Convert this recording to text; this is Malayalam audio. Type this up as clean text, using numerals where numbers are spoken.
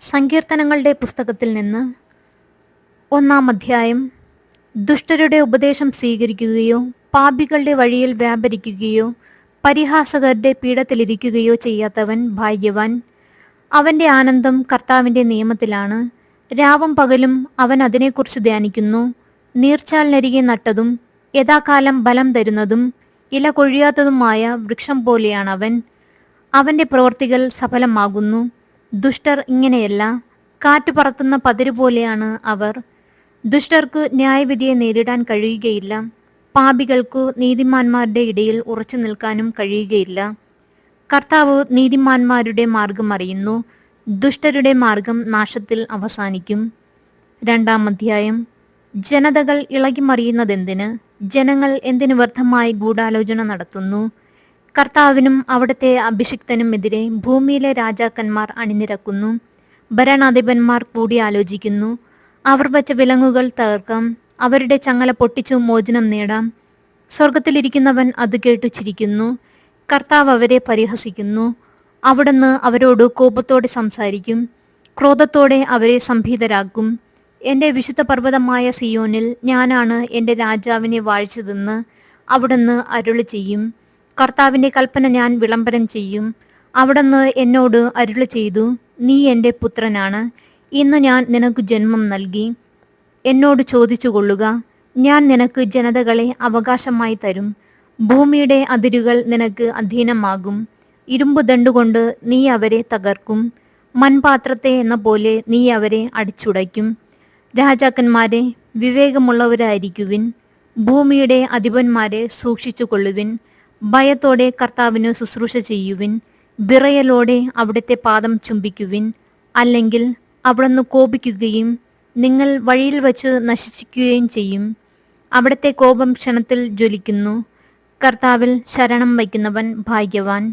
സങ്കീർത്തനങ്ങളുടെ പുസ്തകത്തിൽ നിന്ന് 1-ാം അധ്യായം. ദുഷ്ടരുടെ ഉപദേശം സ്വീകരിക്കുകയോ പാപികളുടെ വഴിയിൽ വ്യാപരിക്കുകയോ പരിഹാസകരുടെ പീഠത്തിലിരിക്കുകയോ ചെയ്യാത്തവൻ ഭാഗ്യവാൻ. അവൻ്റെ ആനന്ദം കർത്താവിൻ്റെ നിയമത്തിലാണ്. രാവും പകലും അവൻ അതിനെക്കുറിച്ച് ധ്യാനിക്കുന്നു. നീർച്ചാലിനരികെ നട്ടതും യഥാകാലം ബലം തരുന്നതും ഇല കൊഴിയാത്തതുമായ വൃക്ഷം പോലെയാണവൻ. അവൻ്റെ പ്രവൃത്തികൾ സഫലമാകുന്നു. ദുഷ്ടർ ഇങ്ങനെയല്ല, കാറ്റ് പറത്തുന്ന പതിരുപോലെയാണ് അവർ. ദുഷ്ടർക്ക് ന്യായവിധിയെ നേരിടാൻ കഴിയുകയില്ല. പാപികൾക്കു നീതിമാന്മാരുടെ ഇടയിൽ ഉറച്ചു നിൽക്കാനും കഴിയുകയില്ല. കർത്താവ് നീതിമാന്മാരുടെ മാർഗം അറിയുന്നു, ദുഷ്ടരുടെ മാർഗം നാശത്തിൽ അവസാനിക്കും. 2-ാം അധ്യായം. ജനതകൾ ഇളകിമറിയുന്നതെന്തിന്? ജനങ്ങൾ എന്തിനു വ്യർത്ഥമായി ഗൂഢാലോചന നടത്തുന്നു? കർത്താവിനും അവിടുത്തെ അഭിഷിക്തനും എതിരെ ഭൂമിയിലെ രാജാക്കന്മാർ അണിനിരക്കുന്നു. ഭരണാധിപന്മാർ കൂടിയാലോചിക്കുന്നു. അവർ വച്ച വിലങ്ങുകൾ തകർക്കാം, അവരുടെ ചങ്ങല പൊട്ടിച്ചു മോചനം നേടാം. സ്വർഗത്തിലിരിക്കുന്നവൻ അത് കേട്ടു ചിരിക്കുന്നു. കർത്താവ് അവരെ പരിഹസിക്കുന്നു. അവിടുന്ന് അവരോട് കോപത്തോടെ സംസാരിക്കും, ക്രോധത്തോടെ അവരെ സംഭീതരാക്കും. എൻ്റെ വിശുദ്ധ പർവ്വതമായ സിയോനിൽ ഞാനാണ് എൻ്റെ രാജാവിനെ വാഴ്ചതെന്ന് അവിടുന്ന് അരുളി ചെയ്യും. കർത്താവിൻ്റെ കൽപ്പന ഞാൻ വിളംബരം ചെയ്യും. അവിടുന്ന് എന്നോട് അരുളി ചെയ്തു, നീ എൻ്റെ പുത്രനാണ്, ഇന്ന് ഞാൻ നിനക്ക് ജന്മം നൽകി. എന്നോട് ചോദിച്ചു കൊള്ളുക, ഞാൻ നിനക്ക് ജനതകളെ അവകാശമായി തരും. ഭൂമിയുടെ അതിരുകൾ നിനക്ക് അധീനമാകും. ഇരുമ്പ് ദണ്ടുകൊണ്ട് നീ അവരെ തകർക്കും, മൺപാത്രത്തെ എന്ന പോലെ നീ അവരെ അടിച്ചുടയ്ക്കും. രാജാക്കന്മാരെ, വിവേകമുള്ളവരായിരിക്കുവിൻ. ഭൂമിയുടെ അധിപന്മാരെ സൂക്ഷിച്ചു കൊള്ളുവിൻ. ഭയത്തോടെ കർത്താവിന് ശുശ്രൂഷ ചെയ്യുവിൻ. വിറയലോടെ അവിടുത്തെ പാദം ചുംബിക്കുവിൻ. അല്ലെങ്കിൽ അവിടുന്ന് കോപിക്കുകയും നിങ്ങൾ വഴിയിൽ വച്ച് നശിക്കുകയും ചെയ്യും. അവിടുത്തെ കോപം ക്ഷണത്തിൽ ജ്വലിക്കുന്നു. കർത്താവിൽ ശരണം വയ്ക്കുന്നവൻ ഭാഗ്യവാൻ.